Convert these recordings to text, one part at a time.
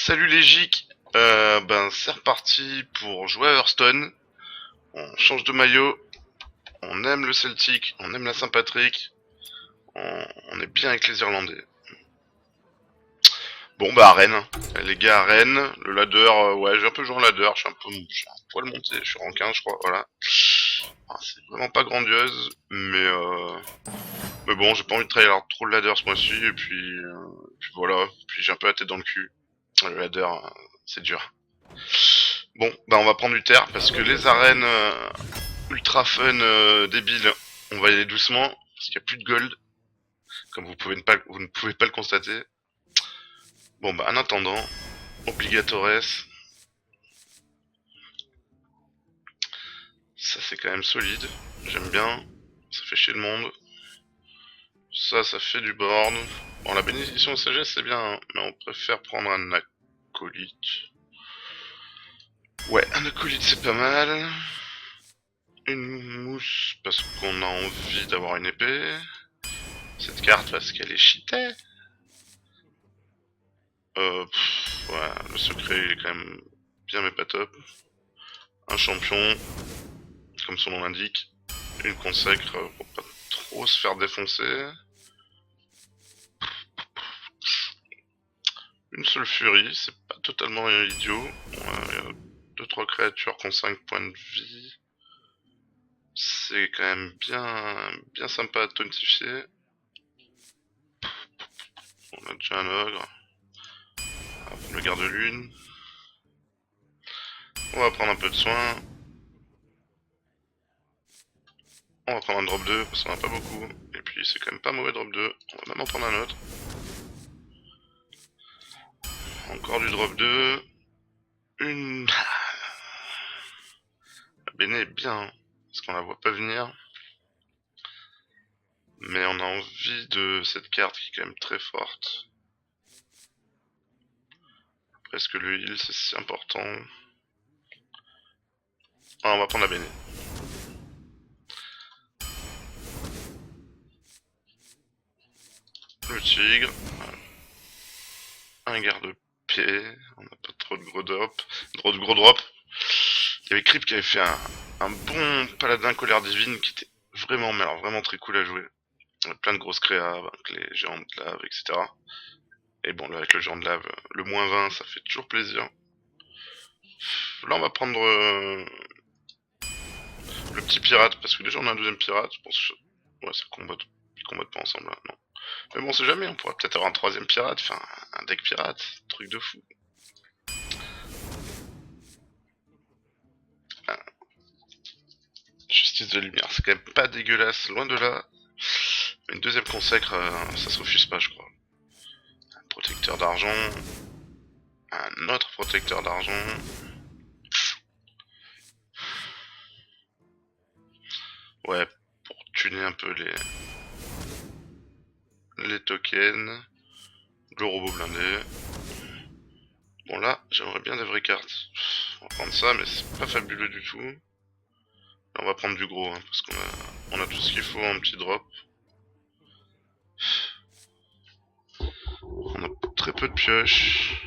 Salut les geeks, c'est reparti pour jouer à Hearthstone. On change de maillot, on aime le Celtic, on aime la Saint-Patrick, on est bien avec les Irlandais. Bon à Rennes, hein. Les gars à Rennes, le ladder, ouais j'ai un peu joué en ladder, je suis un poil monté, je suis rang 15 je crois, voilà. C'est vraiment pas grandiose, mais bon j'ai pas envie de travailler alors trop le ladder ce mois-ci, et puis voilà, puis j'ai un peu la tête dans le cul. Le ladder, c'est dur. Bon, on va prendre du terre parce que les arènes ultra fun débiles, on va y aller doucement parce qu'il n'y a plus de gold, comme vous ne pouvez pas le constater. Bon, en attendant, obligatores, ça c'est quand même solide, j'aime bien, ça fait chier le monde. Ça fait du board. Bon, la bénédiction de sagesse c'est bien, hein, mais on préfère prendre un acolyte. Ouais, un acolyte c'est pas mal. Une mousse parce qu'on a envie d'avoir une épée. Cette carte parce qu'elle est cheatée. Ouais, le secret il est quand même bien mais pas top. Un champion, comme son nom l'indique. Une consacre pour pas trop se faire défoncer. Une seule furie, c'est pas totalement idiot. Il y a 2-3 créatures qui ont 5 points de vie. C'est quand même bien sympa à tonifier. On a déjà un ogre. Le garde-lune. On va prendre un peu de soin. On va prendre un drop 2 parce qu'on en a pas beaucoup. Et puis c'est quand même pas mauvais drop 2. On va même en prendre un autre. Encore du drop 2. Une... La Béné est bien, hein, parce qu'on la voit pas venir. Mais on a envie de cette carte qui est quand même très forte. Après, est-ce que le heal c'est si important? On va prendre la Béné. Le tigre. Un garde-pied. On n'a pas trop de gros drop. Gros drop. Il y avait Creep qui avait fait un bon paladin colère divine qui était vraiment, mais alors vraiment très cool à jouer. Plein de grosses créas avec les géants de lave, etc. Et bon, là, avec le géant de lave, le moins 20, ça fait toujours plaisir. Là, on va prendre le petit pirate, parce que déjà, on a un deuxième pirate. Je pense que... Ouais, ils combattent pas ensemble, là, non. Mais bon, on sait jamais, on pourrait peut-être avoir un troisième pirate, enfin, un deck pirate, truc de fou. Ah. Justice de lumière, c'est quand même pas dégueulasse, loin de là. Une deuxième consacre, ça se refuse pas, je crois. Un protecteur d'argent. Un autre protecteur d'argent. Ouais, pour tuner un peu les tokens. Le robot blindé. Bon là, j'aimerais bien des vraies cartes. On va prendre ça, mais c'est pas fabuleux du tout. Là, on va prendre du gros, hein, parce qu'on a tout ce qu'il faut en petit drop. On a très peu de pioches.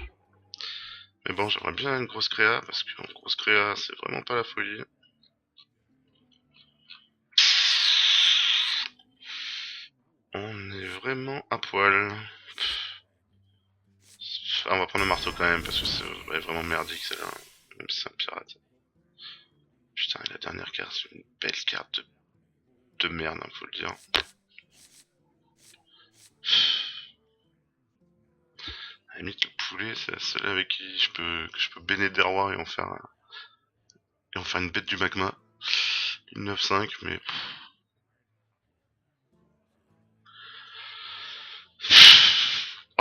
Mais bon, j'aimerais bien une grosse créa, parce qu'une grosse créa, c'est vraiment pas la folie. On est vraiment à poil. On va prendre le marteau quand même, parce que c'est vraiment merdique celle-là, même si c'est un pirate. Putain, et la dernière carte, c'est une belle carte de merde, hein, faut le dire. À la limite, le poulet, c'est celle avec qui que je peux béner des rois et en faire une bête du magma. Une 9-5, mais...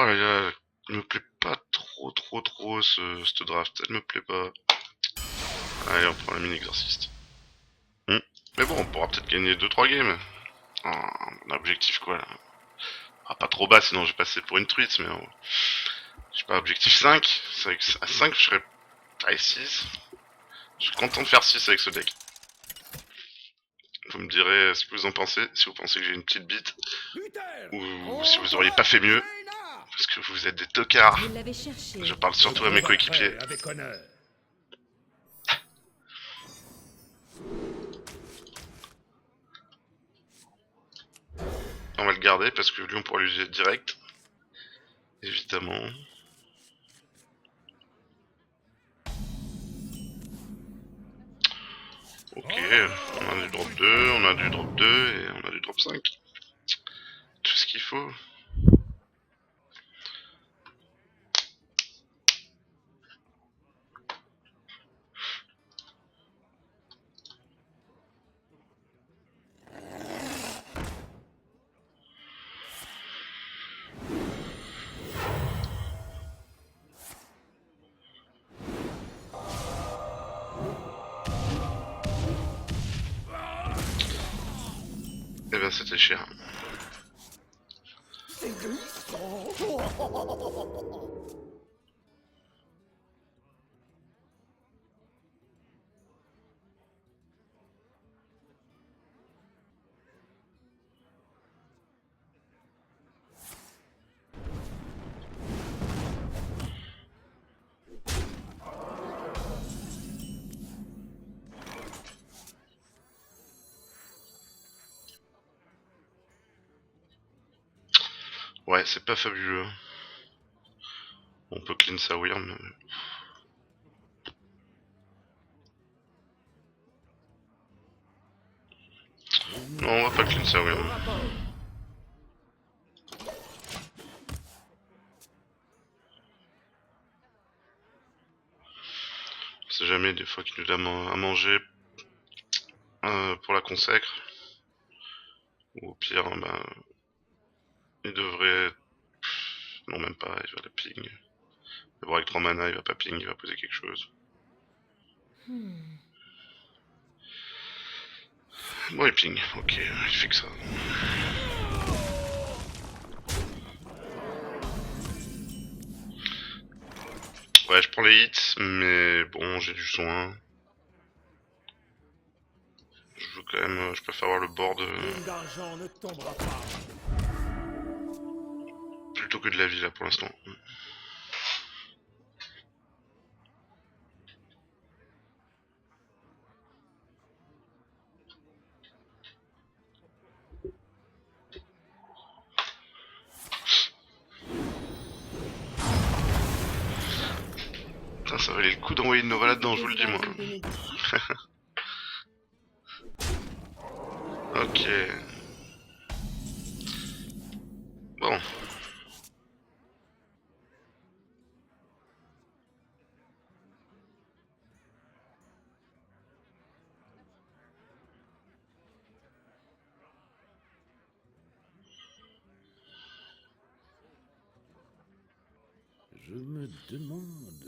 Oh là là, il me plaît pas trop ce draft, elle me plaît pas. Allez, on prend la mine exorciste. Mais bon, on pourra peut-être gagner 2-3 games. On a objectif quoi là? Pas trop bas, sinon je vais passer pour une truite, mais je sais pas, objectif 5. C'est vrai que à 5, je serais... Allez, 6. Je suis content de faire 6 avec ce deck. Vous me direz ce que vous en pensez, si vous pensez que j'ai une petite bite, ou si vous auriez pas fait mieux. Parce que vous êtes des tocards. Vous l'avez cherché. Je parle surtout à mes coéquipiers. Avec honneur. On va le garder parce que lui on pourra l'user direct. Évidemment. Ok, on a du drop 2, on a du drop 2 et on a du drop 5. Tout ce qu'il faut. Et ben c'était cher. Ouais, c'est pas fabuleux. On peut clean sa Wyrm. Non, on va pas clean sa Wyrm. On sait jamais des fois qu'il nous donne à manger pour la consacre. Ou au pire, bah, il devrait... Non, même pas, il va la ping. D'abord avec 3 mana, il va pas ping, il va poser quelque chose. Bon, il ping, ok, il fait que ça. Ouais, je prends les hits, mais bon, j'ai du soin. Je veux quand même, je préfère avoir le board D'argent ne tombera pas. plutôt que de la vie là pour l'instant. Putain, ça valait le coup d'envoyer une Nova là-dedans, je vous le dis moi. Ok. Bon. Je me demande.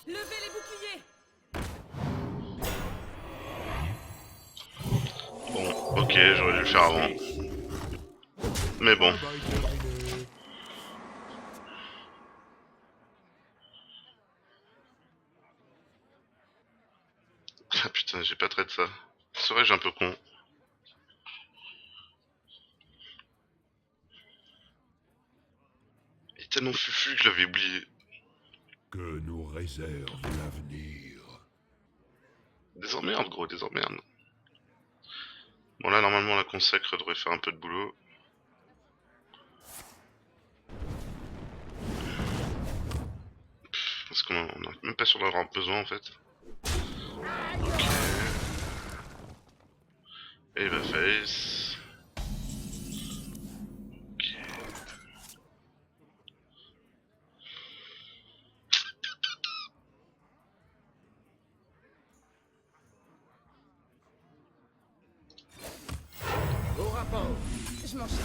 Levez les boucliers. Bon, ok, j'aurais dû le faire avant. Mais bon. Ah putain, j'ai pas traité ça. Serais-je un peu con? Il est tellement fufu que je l'avais oublié. Que nous réserve l'avenir. Des emmerdes, gros, des emmerdes. Bon là, normalement, la consacre devrait faire un peu de boulot. Parce qu'on a même pas sûr d'en avoir besoin, en fait. Ok. Et il va face. Ok. Au rapport. Je m'en charge.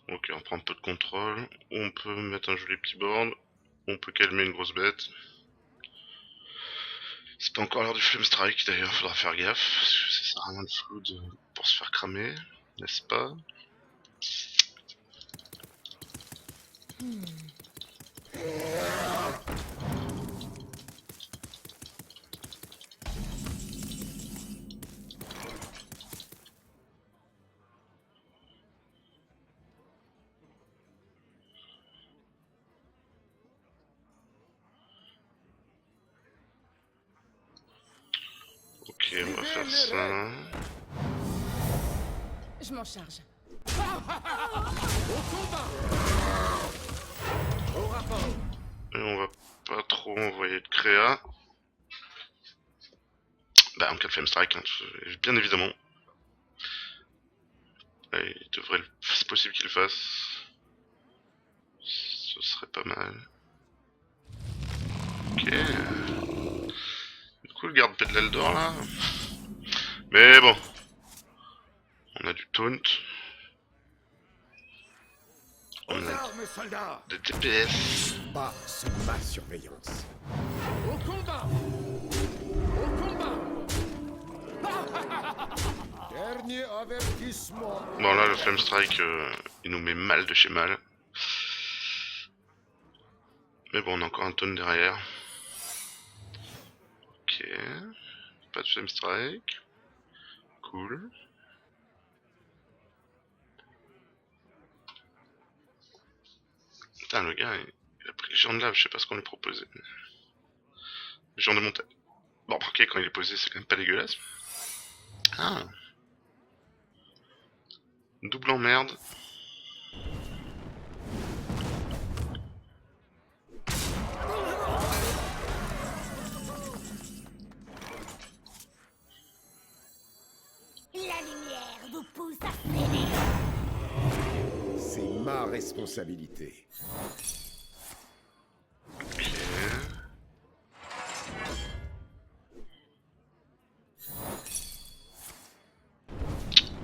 Ok, on prend un peu de contrôle. On peut mettre un joli petit board. On peut calmer une grosse bête. C'est pas encore l'heure du Flame Strike d'ailleurs, faudra faire gaffe. Parce que ça sert à rien de flood pour se faire cramer, n'est-ce pas? Ok, on va faire ça. Je m'en charge. Au combat. Au rapport. Et on va pas trop envoyer de créa. Bah en cas de flame strike, hein, bien évidemment. Et il devrait, c'est possible qu'il le fasse. Ce serait pas mal. Ok. Du coup le garde paix de l'Eldor là. Mais bon. On a du taunt. On Aux a armes, soldats. des TPS. Pas sous ma surveillance. Au combat. Au combat. Dernier avertissement. Bon là le flame strike il nous met mal de chez mal. Mais bon on a encore un taunt derrière. Ok. Pas de flame strike. Cool. Putain le gars il a pris le géant de lave, je sais pas ce qu'on lui proposait. Le géant de montagne. Bon remarquez quand il est posé c'est quand même pas dégueulasse. Ah. Double emmerde. La lumière vous pousse à freiner. C'est ma responsabilité. Ok.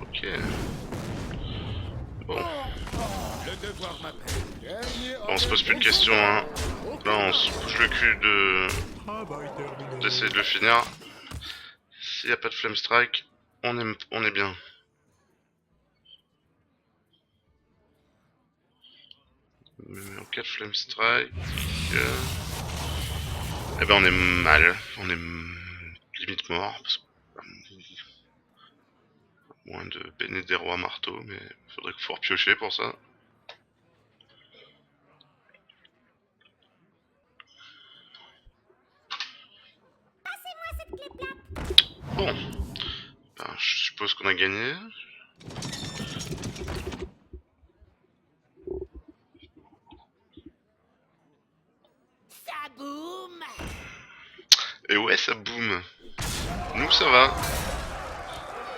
Ok. Bon. Le devoir m'appelle. Dernier On se pose plus de questions hein. Là on se bouge le cul d'essayer de le finir. S'il n'y a pas de flame strike, on est bien. Mais en cas de flame strike, eh ben on est mal. On est limite mort. Parce que, moins de béné des rois marteau, mais faudrait qu'il faut repiocher pour ça. Bon, ben, je suppose qu'on a gagné. Ça boum. Et ouais, ça boum. Nous, ça va.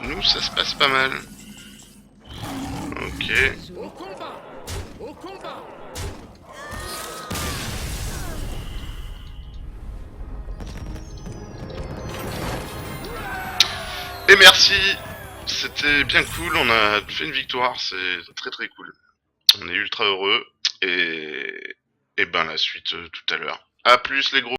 Nous, ça se passe pas mal. Ok. Au combat. Au combat. Et merci. C'était bien cool. On a fait une victoire. C'est très très cool. On est ultra heureux. Et ben la suite tout à l'heure. A plus les gros.